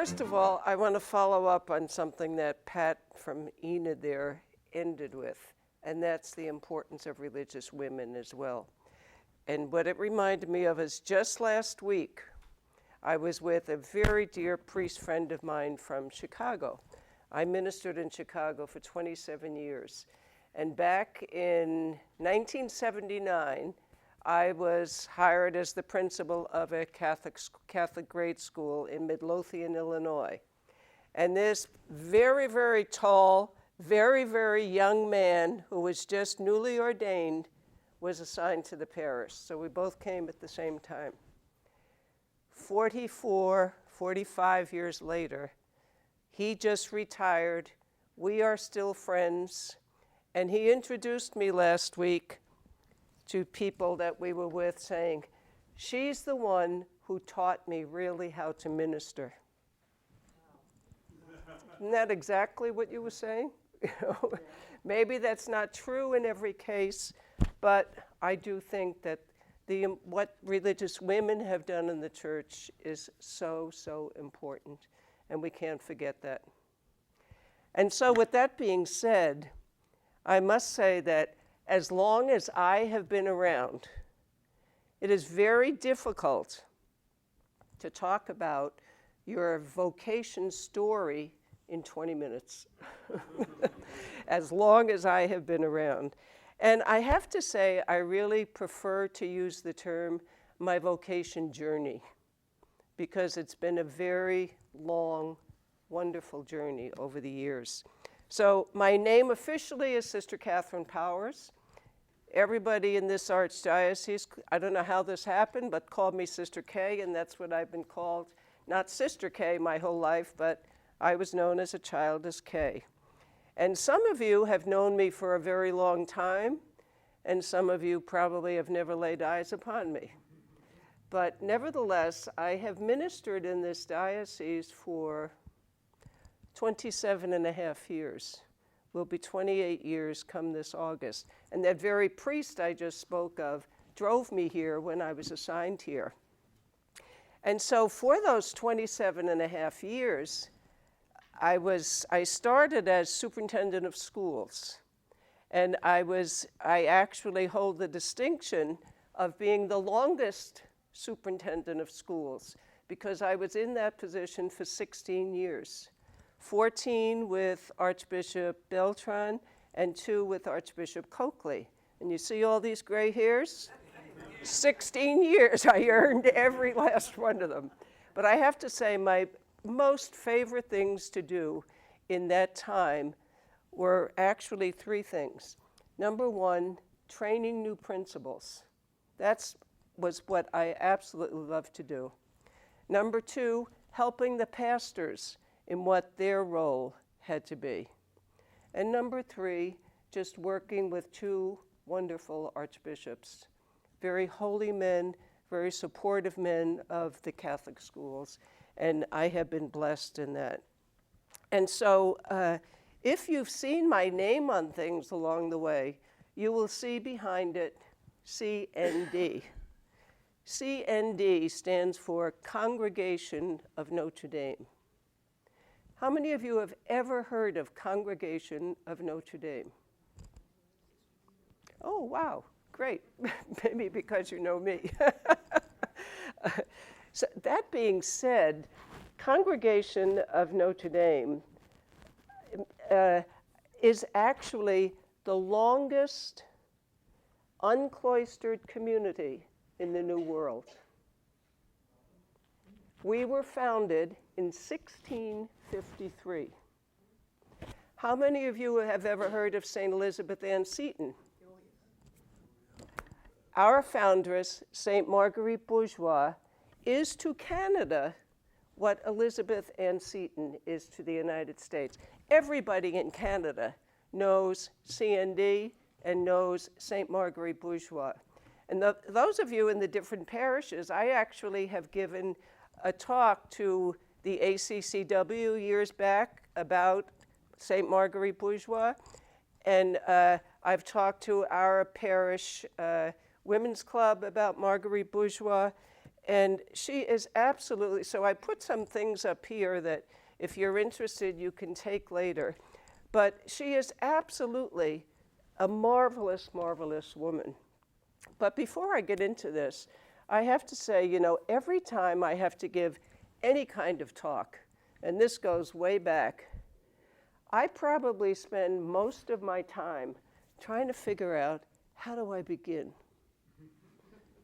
first of all, I want to follow up on something that Pat from Enid there ended with, and that's the importance of religious women as well. And what it reminded me of is just last week, I was with a very dear priest friend of mine from Chicago. I ministered in Chicago for 27 years. And back in 1979, I was hired as the principal of a Catholic grade school in Midlothian, Illinois. And this very, very tall, very, very young man who was just newly ordained was assigned to the parish. So we both came at the same time. 45 years later, he just retired. We are still friends. And he introduced me last week to people that we were with, saying, she's the one who taught me really how to minister. Isn't that exactly what you were saying? Maybe that's not true in every case, but I do think that what religious women have done in the church is so, so important, and we can't forget that. And so with that being said, I must say that as long as I have been around, it is very difficult to talk about your vocation story in 20 minutes, as long as I have been around. And I have to say, I really prefer to use the term my vocation journey, because it's been a very long, wonderful journey over the years. So my name officially is Sister Catherine Powers. Everybody in this archdiocese, I don't know how this happened, but called me Sister K, and that's what I've been called. Not Sister K my whole life, but I was known as a child as K. And some of you have known me for a very long time, and some of you probably have never laid eyes upon me. But nevertheless, I have ministered in this diocese for 27 and a half years. Will be 28 years come this August. And that very priest I just spoke of drove me here when I was assigned here. And so for those 27 and a half years, I started as superintendent of schools. And I actually hold the distinction of being the longest superintendent of schools, because I was in that position for 16 years. 14 with Archbishop Beltran, and 2 with Archbishop Coakley. And you see all these gray hairs? 16 years, I earned every last one of them. But I have to say, my most favorite things to do in that time were actually 3 things. Number 1, training new principals. That was what I absolutely loved to do. Number 2, helping the pastors in what their role had to be. And number 3, just working with 2 wonderful archbishops, very holy men, very supportive men of the Catholic schools, and I have been blessed in that. And so if you've seen my name on things along the way, you will see behind it CND. CND stands for Congregation of Notre Dame. How many of you have ever heard of Congregation of Notre Dame? Oh, wow, great. Maybe because you know me. So that being said, Congregation of Notre Dame is actually the longest uncloistered community in the New World. We were founded in 1653. How many of you have ever heard of St. Elizabeth Ann Seton? Our foundress, St. Marguerite Bourgeoys, is to Canada what Elizabeth Ann Seton is to the United States. Everybody in Canada knows CND and knows St. Marguerite Bourgeoys. And those of you in the different parishes, I actually have given a talk to the ACCW years back about St. Marguerite Bourgeoys, and I've talked to our parish women's club about Marguerite Bourgeoys, And she is absolutely, so I put some things up here that if you're interested, you can take later. But she is absolutely a marvelous, marvelous woman. But before I get into this, I have to say, you know, every time I have to give any kind of talk, and this goes way back, I probably spend most of my time trying to figure out, how do I begin?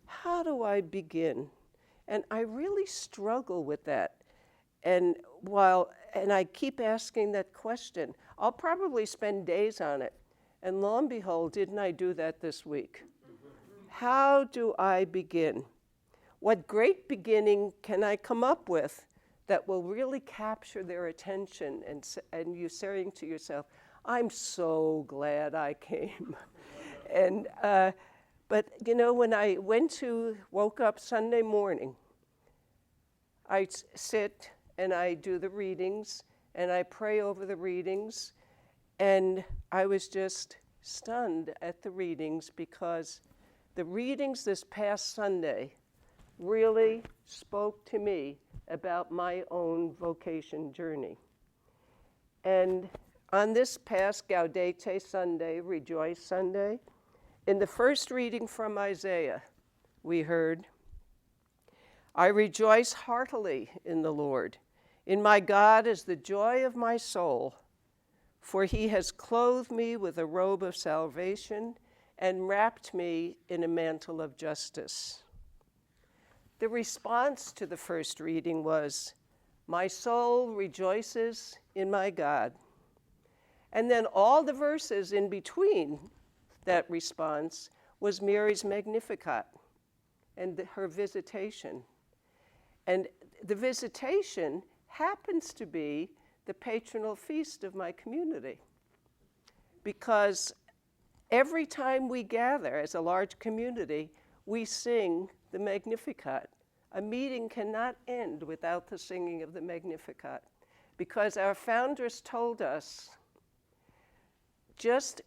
How do I begin? And I really struggle with that. And I keep asking that question. I'll probably spend days on it. And lo and behold, didn't I do that this week? How do I begin? What great beginning can I come up with that will really capture their attention and you saying to yourself, I'm so glad I came. And but you know, when I woke up Sunday morning, I sit and I do the readings and I pray over the readings, and I was just stunned at the readings because the readings this past Sunday really spoke to me about my own vocation journey. And on this past Gaudete Sunday, Rejoice Sunday, in the first reading from Isaiah, we heard, I rejoice heartily in the Lord. In my God is the joy of my soul, for he has clothed me with a robe of salvation and wrapped me in a mantle of justice. The response to the first reading was, my soul rejoices in my God. And then all the verses in between that response was Mary's Magnificat and her visitation. And the visitation happens to be the patronal feast of my community, because every time we gather as a large community, we sing the Magnificat. A meeting cannot end without the singing of the Magnificat, because our founders told us,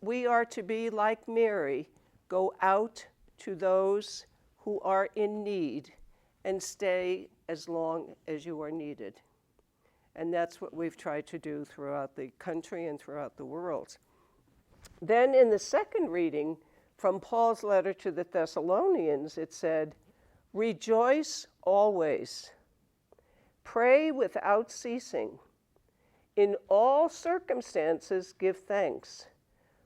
we are to be like Mary, go out to those who are in need and stay as long as you are needed. And that's what we've tried to do throughout the country and throughout the world. Then in the second reading from Paul's letter to the Thessalonians, it said, rejoice always, pray without ceasing, in all circumstances give thanks,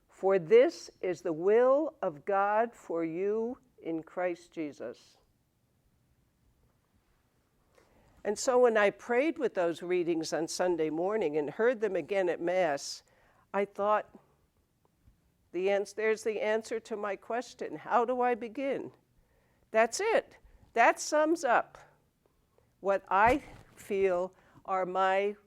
for this is the will of God for you in Christ Jesus. And so when I prayed with those readings on Sunday morning and heard them again at Mass, I thought, there's the answer to my question. How do I begin? That's it. That sums up what I feel are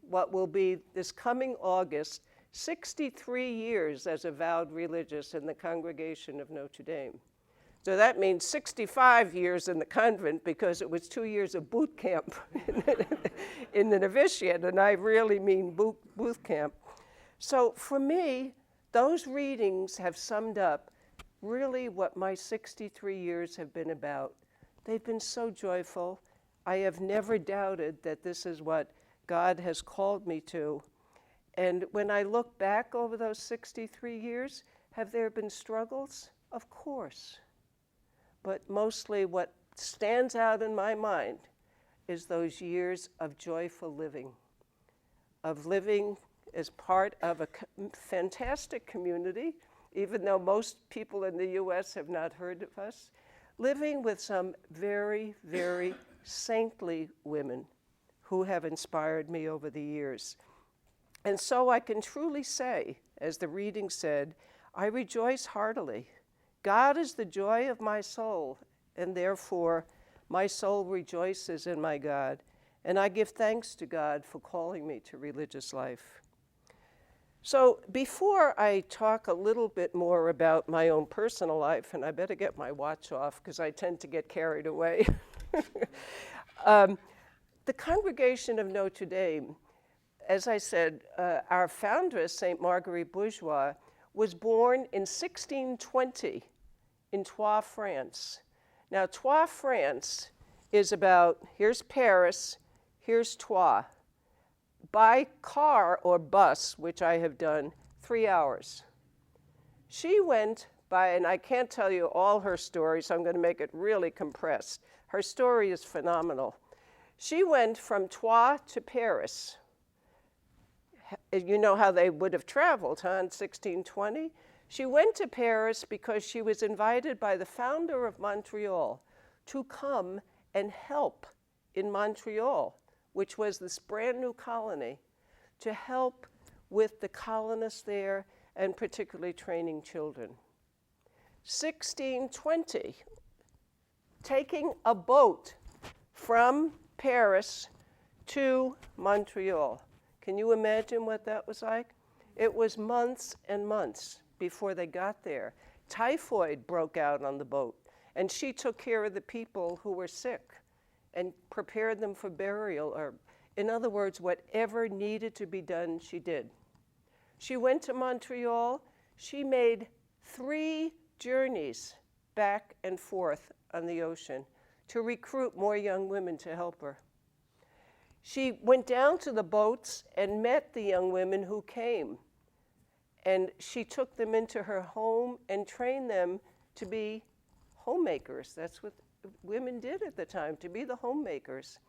what will be this coming August, 63 years as a vowed religious in the Congregation of Notre Dame. So that means 65 years in the convent, because it was 2 years of boot camp in the novitiate, and I really mean boot camp. So for me, those readings have summed up really what my 63 years have been about. They've been so joyful. I have never doubted that this is what God has called me to. And when I look back over those 63 years, have there been struggles? Of course. But mostly what stands out in my mind is those years of joyful living as part of a fantastic community, even though most people in the U.S. have not heard of us, living with some very, very saintly women who have inspired me over the years. And so I can truly say, as the reading said, I rejoice heartily. God is the joy of my soul, and therefore my soul rejoices in my God. And I give thanks to God for calling me to religious life. So before I talk a little bit more about my own personal life, and I better get my watch off because I tend to get carried away. The Congregation of Notre Dame, as I said, our foundress, St. Marguerite Bourgeoys, was born in 1620 in Troyes, France. Now, Troyes, France is about, here's Paris, here's Troyes. By car or bus, which I have done, 3 hours. She went by, and I can't tell you all her story, so I'm going to make it really compressed. Her story is phenomenal. She went from Troyes to Paris. You know how they would have traveled, huh, in 1620? She went to Paris because she was invited by the founder of Montreal to come and help in Montreal, which was this brand new colony, to help with the colonists there and particularly training children. 1620, taking a boat from Paris to Montreal. Can you imagine what that was like? It was months and months before they got there. Typhoid broke out on the boat, and she took care of the people who were sick and prepared them for burial, or in other words, whatever needed to be done, she did. She went to Montreal. She made 3 journeys back and forth on the ocean to recruit more young women to help her. She went down to the boats and met the young women who came, and she took them into her home and trained them to be homemakers. That's what women did at the time, to be the homemakers.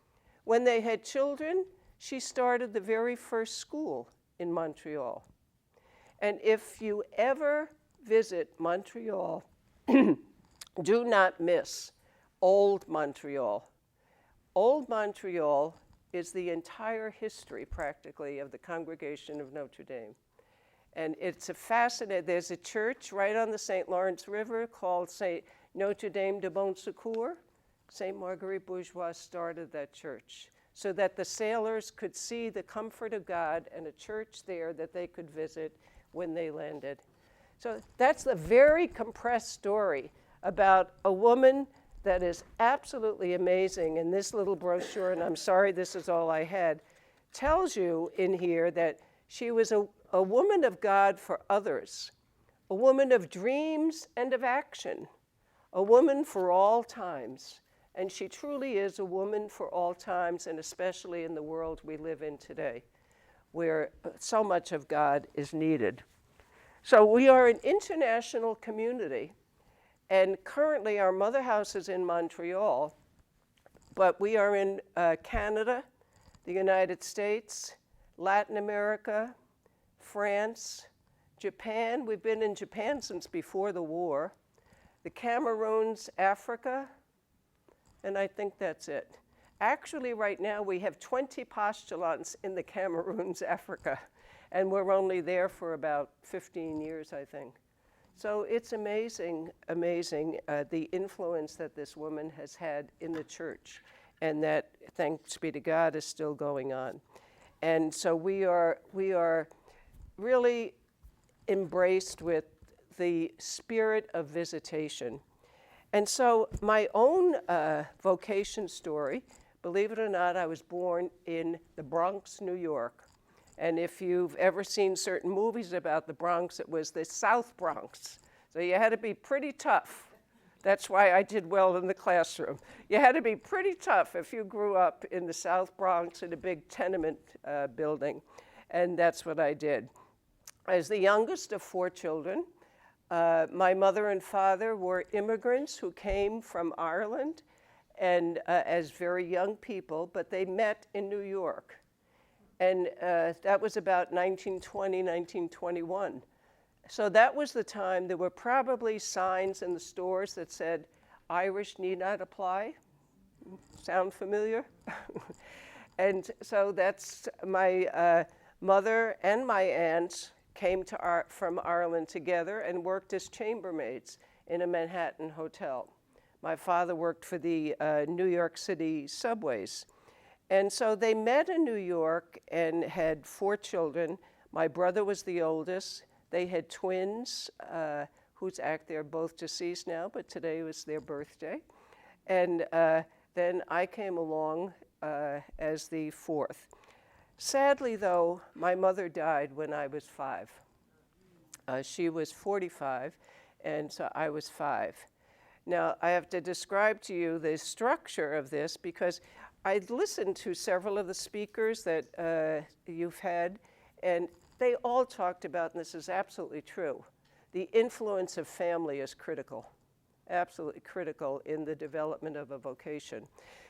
When they had children, she started the very first school in Montreal. And if you ever visit Montreal, do not miss Old Montreal. Old Montreal is the entire history, practically, of the Congregation of Notre Dame. And it's a fascinating, there's a church right on the St. Lawrence River called St. Notre Dame de Bon Secours. St. Marguerite Bourgeoys started that church so that the sailors could see the comfort of God and a church there that they could visit when they landed. So that's a very compressed story about a woman that is absolutely amazing. And this little brochure, and I'm sorry this is all I had, tells you in here that she was a woman of God for others, a woman of dreams and of action, a woman for all times. And she truly is a woman for all times, and especially in the world we live in today, where so much of God is needed. So we are an international community, and currently our mother house is in Montreal, but we are in Canada, the United States, Latin America, France, Japan. We've been in Japan since before the war. The Cameroons, Africa, and I think that's it. Actually, right now, we have 20 postulants in the Cameroons, Africa, and we're only there for about 15 years, I think. So it's amazing, amazing, the influence that this woman has had in the church, and that, thanks be to God, is still going on. And so we are really embraced with the spirit of visitation. And so my own vocation story, believe it or not, I was born in the Bronx, New York. And if you've ever seen certain movies about the Bronx, it was the South Bronx. So you had to be pretty tough. That's why I did well in the classroom. You had to be pretty tough if you grew up in the South Bronx in a big tenement building. And that's what I did. As the youngest of 4 children, my mother and father were immigrants who came from Ireland and as very young people, but they met in New York. And that was about 1920, 1921. So that was the time there were probably signs in the stores that said, Irish need not apply. Sound familiar? And so that's my mother and my aunts came from Ireland together and worked as chambermaids in a Manhattan hotel. My father worked for the New York City subways. And so they met in New York and had 4 children. My brother was the oldest. They had twins, they're both deceased now, but today was their birthday. And then I came along as the 4th. Sadly, though, my mother died when I was 5. She was 45, and so I was 5. Now, I have to describe to you the structure of this because I listened to several of the speakers that you've had, and they all talked about, and this is absolutely true, the influence of family is critical, absolutely critical in the development of a vocation.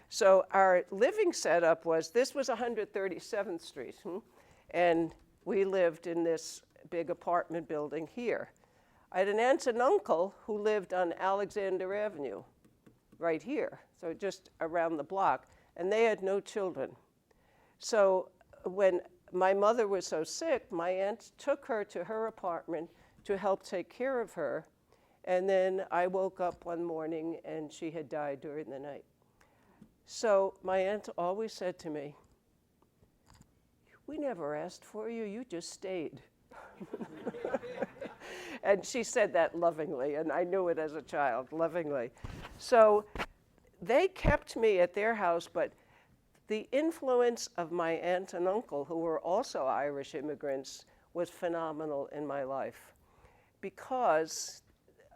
So our living setup was, this was 137th Street, and we lived in this big apartment building here. I had an aunt and uncle who lived on Alexander Avenue, right here, so just around the block, and they had no children. So when my mother was so sick, my aunt took her to her apartment to help take care of her, and then I woke up one morning and she had died during the night. So my aunt always said to me, "We never asked for you, you just stayed." And she said that lovingly, and I knew it as a child, lovingly. So they kept me at their house, but the influence of my aunt and uncle, who were also Irish immigrants, was phenomenal in my life because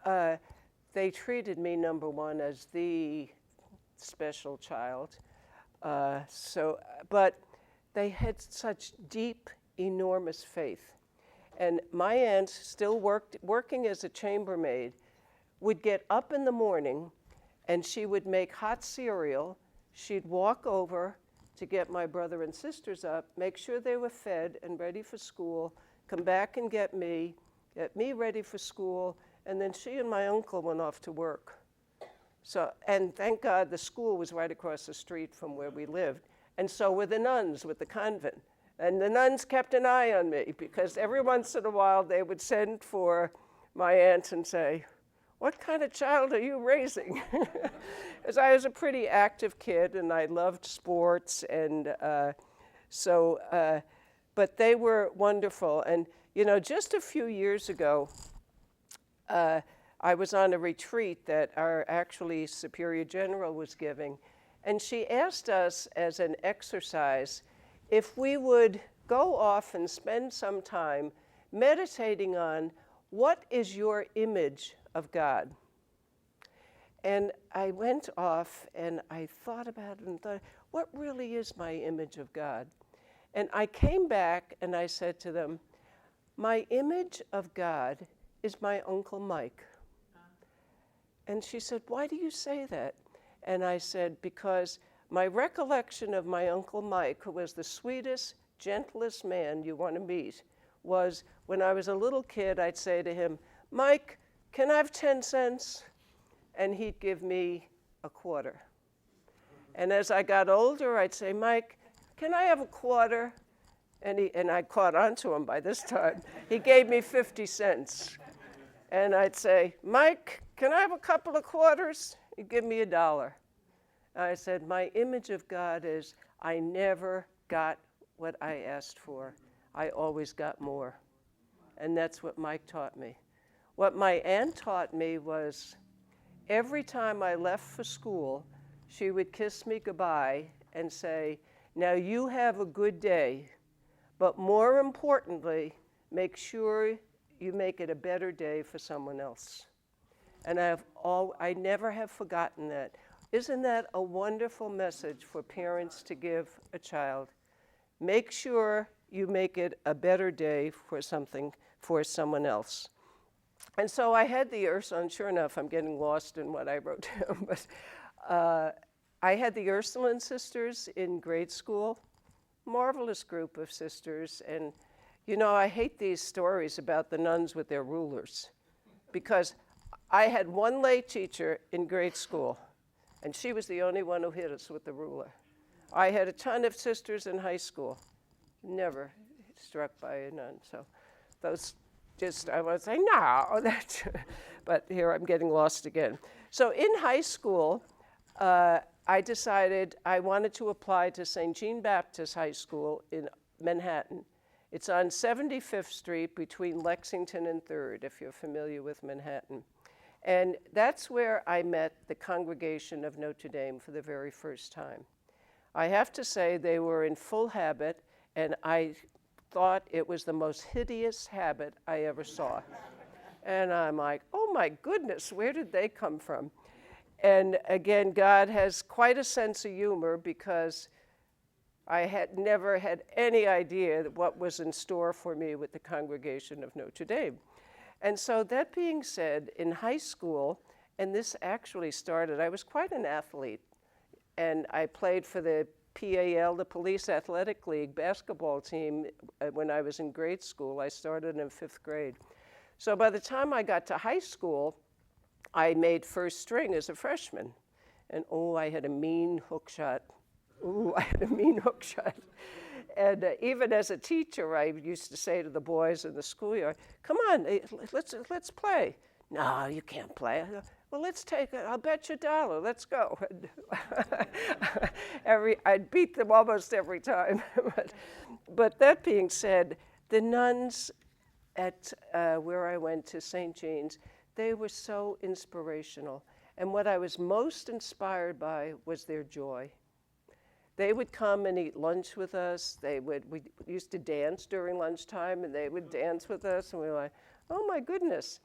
they treated me, number one, as the special child. But they had such deep, enormous faith. And my aunt, still working as a chambermaid, would get up in the morning and she would make hot cereal. She'd walk over to get my brother and sisters up, make sure they were fed and ready for school, come back and get me ready for school, and then she and my uncle went off to work. So, and thank God the school was right across the street from where we lived. And so were the nuns with the convent. And the nuns kept an eye on me because every once in a while they would send for my aunt and say, "What kind of child are you raising?" Because I was a pretty active kid and I loved sports, and but they were wonderful. And you know, just a few years ago, I was on a retreat that our actually Superior General was giving, and she asked us as an exercise if we would go off and spend some time meditating on what is your image of God. And I went off and I thought about it and thought, what really is my image of God? And I came back and I said to them, my image of God is my Uncle Mike. And she said, why do you say that? And I said, because my recollection of my Uncle Mike, who was the sweetest, gentlest man you want to meet, was when I was a little kid, I'd say to him, Mike, can I have 10 cents? And he'd give me a quarter. And as I got older, I'd say, Mike, can I have a quarter? And I caught on to him by this time. He gave me 50 cents. And I'd say, Mike, can I have a couple of quarters? He'd give me $1. I said, my image of God is I never got what I asked for. I always got more. And that's what Mike taught me. What my aunt taught me was every time I left for school, she would kiss me goodbye and say, now you have a good day, but more importantly, make sure you make it a better day for someone else. And I never have forgotten that. Isn't that a wonderful message for parents to give a child? Make sure you make it a better day for someone else. And so I had the Ursuline, sure enough, I'm getting lost in what I wrote down, but I had the Ursuline sisters in grade school, marvelous group of sisters. And you know, I hate these stories about the nuns with their rulers, because I had one lay teacher in grade school, and she was the only one who hit us with the ruler. I had a ton of sisters in high school, never struck by a nun. So those just, I was saying, no, that's, but here I'm getting lost again. So in high school, I decided I wanted to apply to St. Jean Baptist High School in Manhattan. It's on 75th Street between Lexington and 3rd, if you're familiar with Manhattan. And that's where I met the Congregation of Notre Dame for the very first time. I have to say they were in full habit, and I thought it was the most hideous habit I ever saw. And I'm like, oh my goodness, where did they come from? And again, God has quite a sense of humor, because I had never had any idea what was in store for me with the Congregation of Notre Dame. And so that being said, in high school, and this actually started, I was quite an athlete, and I played for the PAL, the Police Athletic League basketball team when I was in grade school. I started in 5th grade. So by the time I got to high school, I made first string as a freshman. And oh, I had a mean hook shot. Ooh, I had a mean hook shot. And even as a teacher, I used to say to the boys in the schoolyard, come on, let's play. No, you can't play. I go, well, let's take it. I'll bet you $1. Let's go. I'd beat them almost every time. But that being said, the nuns at where I went to St. Jean's, they were so inspirational. And what I was most inspired by was their joy. They would come and eat lunch with us. We used to dance during lunchtime, and they would dance with us, and we were like, oh my goodness.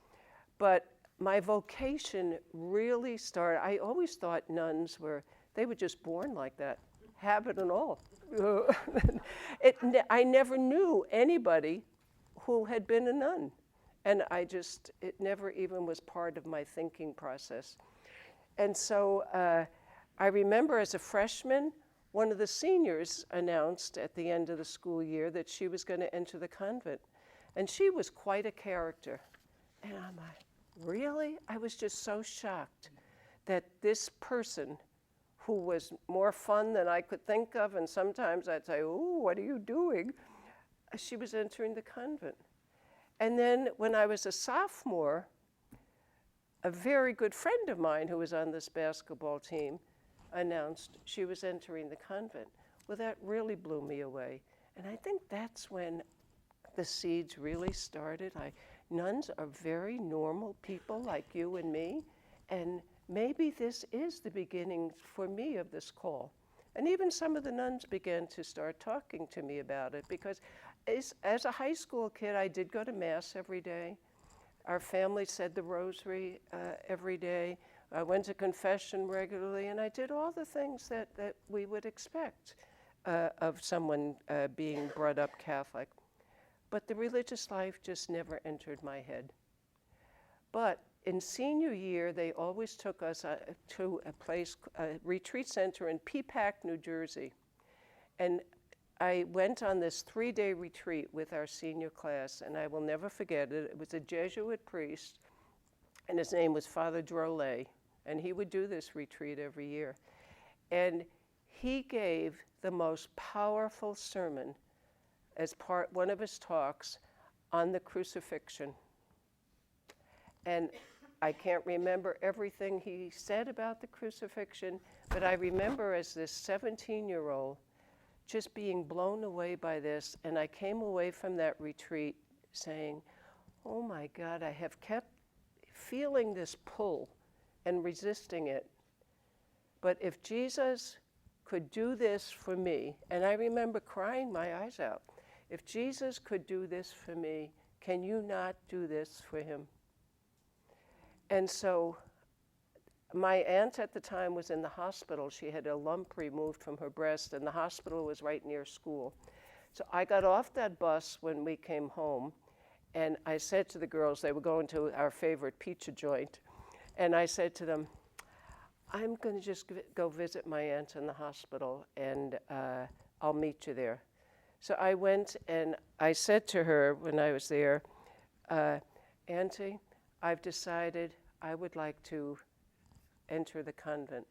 But my vocation really started, I always thought nuns they were just born like that, habit and all. I never knew anybody who had been a nun. And it never even was part of my thinking process. And so I remember as a freshman, one of the seniors announced at the end of the school year that she was going to enter the convent. And she was quite a character. And I'm like, really? I was just so shocked that this person, who was more fun than I could think of, and sometimes I'd say, oh, what are you doing? She was entering the convent. And then when I was a sophomore, a very good friend of mine who was on this basketball team announced she was entering the convent. Well, that really blew me away. And I think that's when the seeds really started. Nuns are very normal people like you and me, and maybe this is the beginning for me of this call. And even some of the nuns began to start talking to me about it, because as a high school kid, I did go to Mass every day. Our family said the rosary every day. I went to confession regularly, and I did all the things that we would expect of someone being brought up Catholic. But the religious life just never entered my head. But in senior year, they always took us to a retreat center in Peapack, New Jersey. And I went on this 3-day retreat with our senior class, and I will never forget it. It was a Jesuit priest, and his name was Father Drolet, and he would do this retreat every year. And he gave the most powerful sermon as one of his talks on the crucifixion. And I can't remember everything he said about the crucifixion, but I remember as this 17-year-old just being blown away by this. And I came away from that retreat saying, oh my God, I have kept feeling this pull and resisting it. But if Jesus could do this for me, and I remember crying my eyes out, if Jesus could do this for me, can you not do this for him? And so my aunt at the time was in the hospital. She had a lump removed from her breast, and the hospital was right near school. So I got off that bus when we came home, and I said to the girls, they were going to our favorite pizza joint, and I said to them, I'm going to just go visit my aunt in the hospital, and I'll meet you there. So I went, and I said to her when I was there, Auntie, I've decided I would like to enter the convent.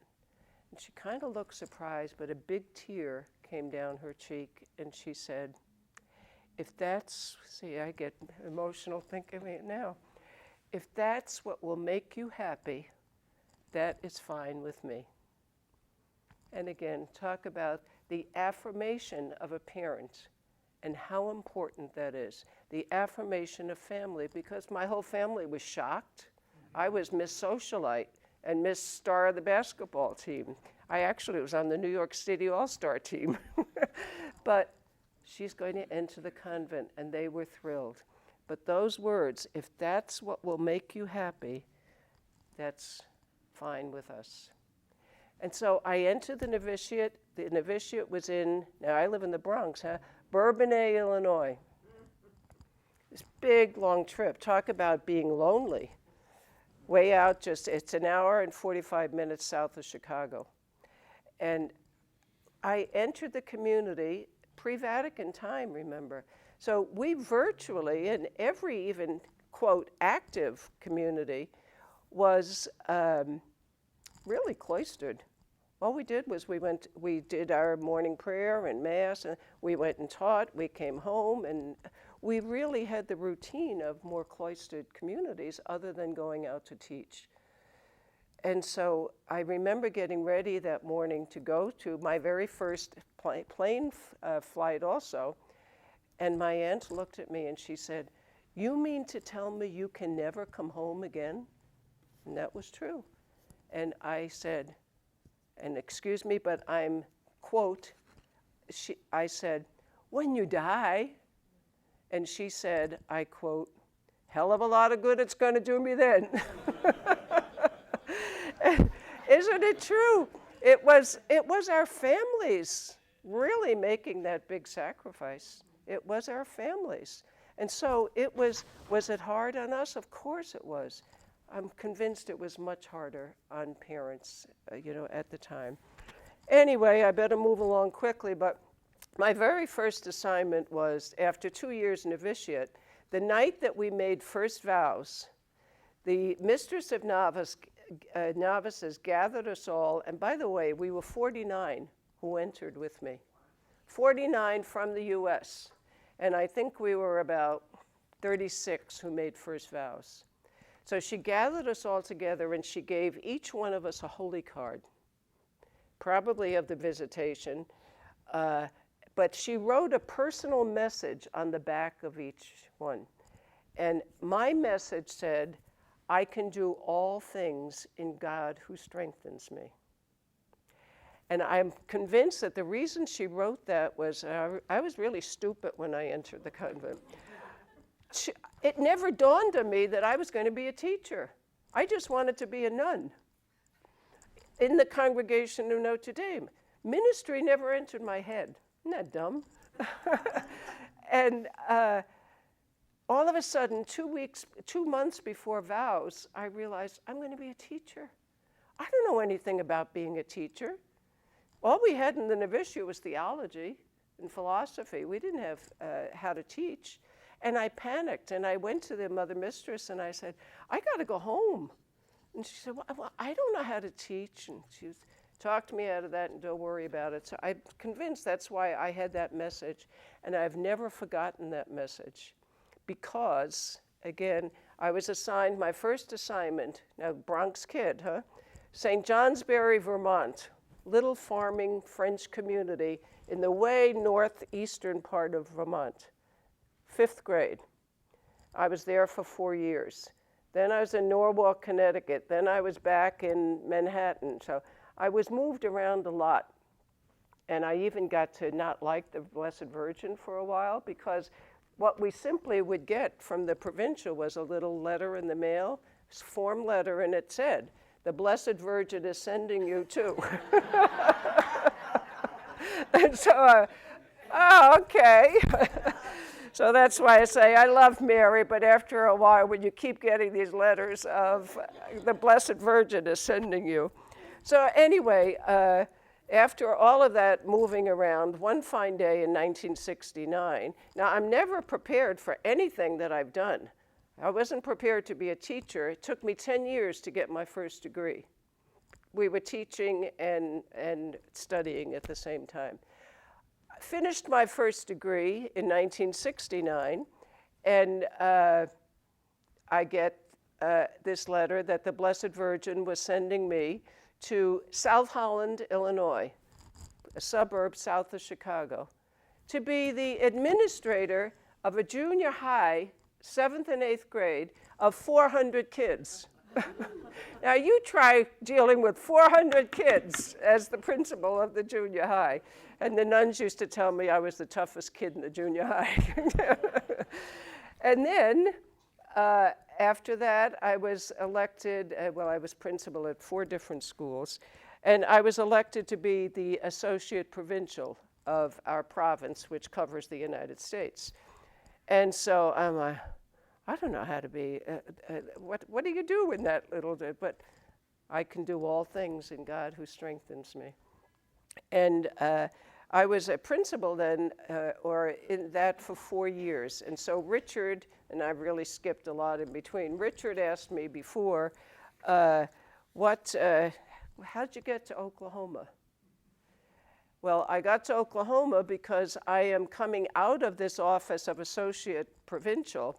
And she kind of looked surprised, but a big tear came down her cheek, and she said, if that's, see, I get emotional thinking of it now. If that's what will make you happy, that is fine with me. And again, talk about the affirmation of a parent and how important that is. The affirmation of family, because my whole family was shocked. I was Miss Socialite and Miss Star of the basketball team. I actually was on the New York City All-Star team. But she's going to enter the convent, and they were thrilled. But those words, if that's what will make you happy, that's fine with us. And so I entered the novitiate. The novitiate was in, now I live in the Bronx, Bourbonnais, Illinois. This big, long trip. Talk about being lonely. Way out, it's an hour and 45 minutes south of Chicago. And I entered the community pre-Vatican time, remember. So we virtually, in every even, quote, active community, was really cloistered. All we did was we did our morning prayer and mass, and we went and taught, we came home, and we really had the routine of more cloistered communities other than going out to teach. And so I remember getting ready that morning to go to my very first plane flight also, and my aunt looked at me and she said, "You mean to tell me you can never come home again?" And that was true. And I said, and excuse me, but I'm, quote, I said, "When you die." And she said, I quote, "Hell of a lot of good it's going to do me then." Isn't it true? It was our families really making that big sacrifice. It was our families. And so was it hard on us? Of course it was. I'm convinced it was much harder on parents, at the time. Anyway, I better move along quickly, but my very first assignment was, after 2 years novitiate, the night that we made first vows, the mistress of novices gathered us all, and by the way, we were 49 who entered with me. 49 from the US, and I think we were about 36 who made first vows. So she gathered us all together and she gave each one of us a holy card, probably of the visitation, but she wrote a personal message on the back of each one. And my message said, "I can do all things in God who strengthens me." And I'm convinced that the reason she wrote that was, I was really stupid when I entered the convent. It never dawned on me that I was going to be a teacher. I just wanted to be a nun in the Congregation of Notre Dame. Ministry never entered my head. Isn't that dumb? And all of a sudden, 2 months before vows, I realized I'm going to be a teacher. I don't know anything about being a teacher. All we had in the novitiate was theology and philosophy. We didn't have how to teach. And I panicked, and I went to the mother mistress, and I said, "I got to go home." And she said, "Well, I don't know how to teach." And she talked me out of that, and don't worry about it. So I'm convinced that's why I had that message, and I've never forgotten that message. Because, again, I was assigned my first assignment, now Bronx kid, St. Johnsbury, Vermont, little farming French community in the way northeastern part of Vermont. 5th grade. I was there for 4 years. Then I was in Norwalk, Connecticut. Then I was back in Manhattan. So I was moved around a lot. And I even got to not like the Blessed Virgin for a while, because what we simply would get from the provincial was a little letter in the mail, form letter, and it said, "The Blessed Virgin is sending you to." And so, okay. So that's why I say I love Mary, but after a while, when you keep getting these letters of the Blessed Virgin is sending you. So anyway, after all of that moving around, one fine day in 1969, now I'm never prepared for anything that I've done. I wasn't prepared to be a teacher. It took me 10 years to get my first degree. We were teaching and studying at the same time. Finished my first degree in 1969, and I get this letter that the Blessed Virgin was sending me to South Holland, Illinois, a suburb south of Chicago, to be the administrator of a junior high, 7th and 8th grade, of 400 kids. Now you try dealing with 400 kids as the principal of the junior high. And the nuns used to tell me I was the toughest kid in the junior high. And then after that, I was elected, I was principal at 4 different schools, and I was elected to be the associate provincial of our province, which covers the United States. And so I'm like, I don't know how to be, what do you do in that little bit? But I can do all things in God who strengthens me. And I was a principal then, or in that for 4 years. And so Richard, and I've really skipped a lot in between, Richard asked me before, how'd you get to Oklahoma? Well, I got to Oklahoma because I am coming out of this office of associate provincial,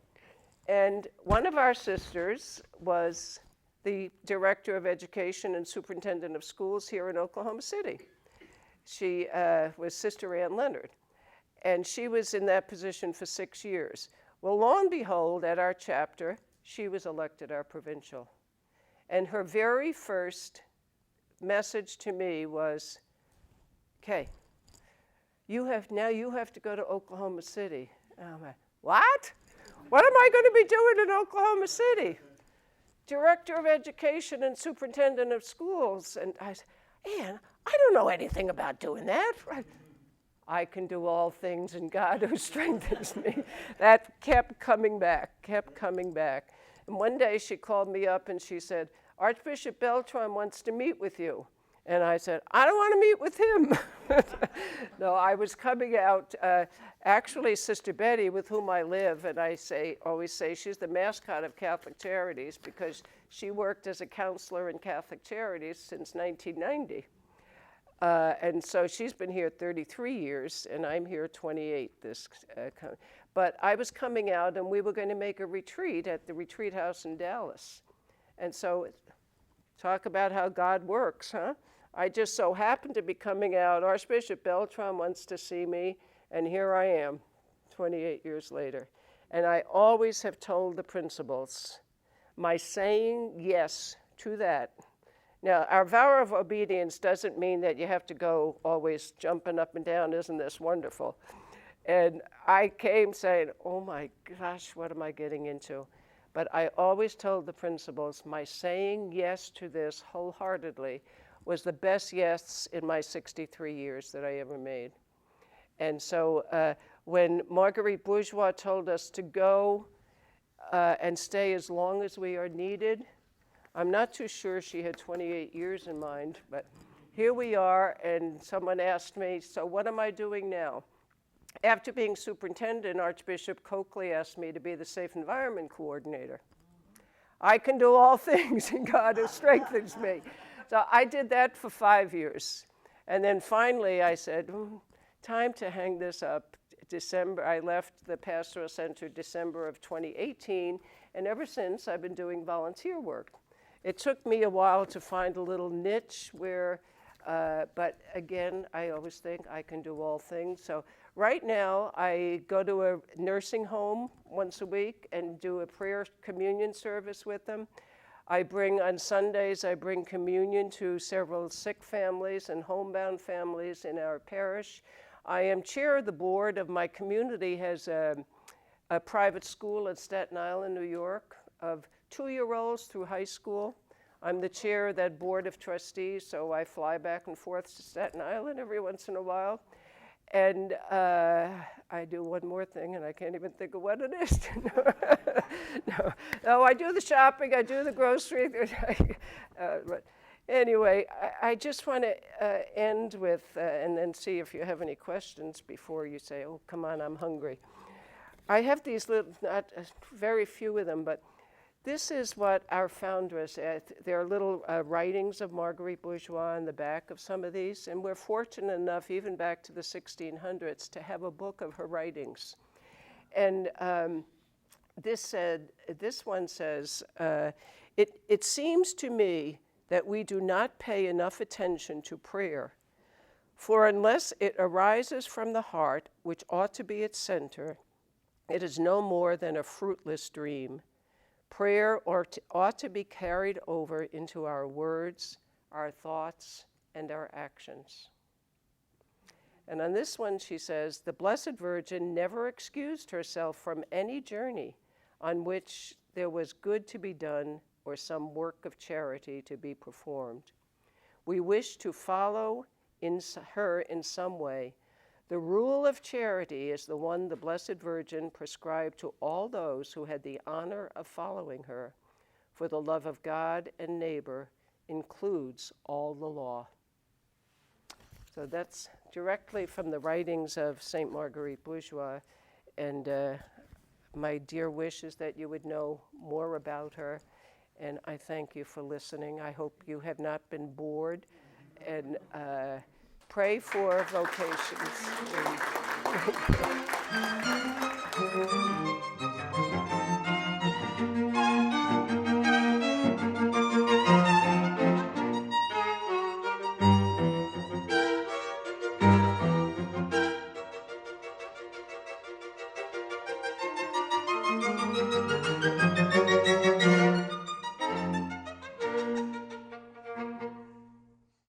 and one of our sisters was the director of education and superintendent of schools here in Oklahoma City. She was Sister Ann Leonard, and she was in that position for 6 years. Well, lo and behold, at our chapter, she was elected our provincial. And her very first message to me was, okay, you have to go to Oklahoma City. And I'm like, what? What am I going to be doing in Oklahoma City? Director of education and superintendent of schools. And I said, Ann, I don't know anything about doing that. I can do all things in God who strengthens me. That kept coming back. And one day she called me up and she said, Archbishop Beltran wants to meet with you. And I said, I don't want to meet with him. No, I was coming out. Actually, Sister Betty, with whom I live, and I always say she's the mascot of Catholic Charities because she worked as a counselor in Catholic Charities since 1990. And so she's been here 33 years, and I'm here 28. But I was coming out, and we were going to make a retreat at the retreat house in Dallas. And so talk about how God works, huh? I just so happened to be coming out. Archbishop Beltran wants to see me, and here I am, 28 years later. And I always have told the principals, my saying yes to that. Now, our vow of obedience doesn't mean that you have to go always jumping up and down, isn't this wonderful? And I came saying, oh my gosh, what am I getting into? But I always told the principals, my saying yes to this wholeheartedly was the best yes in my 63 years that I ever made. And so when Marguerite Bourgeoys told us to go and stay as long as we are needed, I'm not too sure she had 28 years in mind, but here we are, and someone asked me, so what am I doing now? After being superintendent, Archbishop Coakley asked me to be the Safe Environment Coordinator. I can do all things in God who strengthens me. So I did that for 5 years. And then finally I said, time to hang this up. I left the Pastoral Center December of 2018, and ever since I've been doing volunteer work. It took me a while to find a little niche where, but again, I always think I can do all things. So right now, I go to a nursing home once a week and do a prayer communion service with them. On Sundays, I bring communion to several sick families and homebound families in our parish. I am chair of the board of my community, has a private school in Staten Island, New York, of 2-year-olds through high school. I'm the chair of that board of trustees, so I fly back and forth to Staten Island every once in a while. And I do one more thing, and I can't even think of what it is. No, I do the shopping, I do the grocery. But anyway, I just want to end with, and then see if you have any questions before you say, oh, come on, I'm hungry. I have these little, not very few of them, but this is what our foundress, there are little writings of Marguerite Bourgeoys in the back of some of these, and we're fortunate enough, even back to the 1600s, to have a book of her writings. And this one says, it seems to me that we do not pay enough attention to prayer, for unless it arises from the heart, which ought to be its center, it is no more than a fruitless dream. Prayer ought to be carried over into our words, our thoughts, and our actions. And on this one, she says, the Blessed Virgin never excused herself from any journey on which there was good to be done or some work of charity to be performed. We wish to follow her in some way. The rule of charity is the one the Blessed Virgin prescribed to all those who had the honor of following her, for the love of God and neighbor includes all the law. So that's directly from the writings of St. Marguerite Bourgeoys, and my dear wish is that you would know more about her, and I thank you for listening. I hope you have not been bored, and pray for vocations.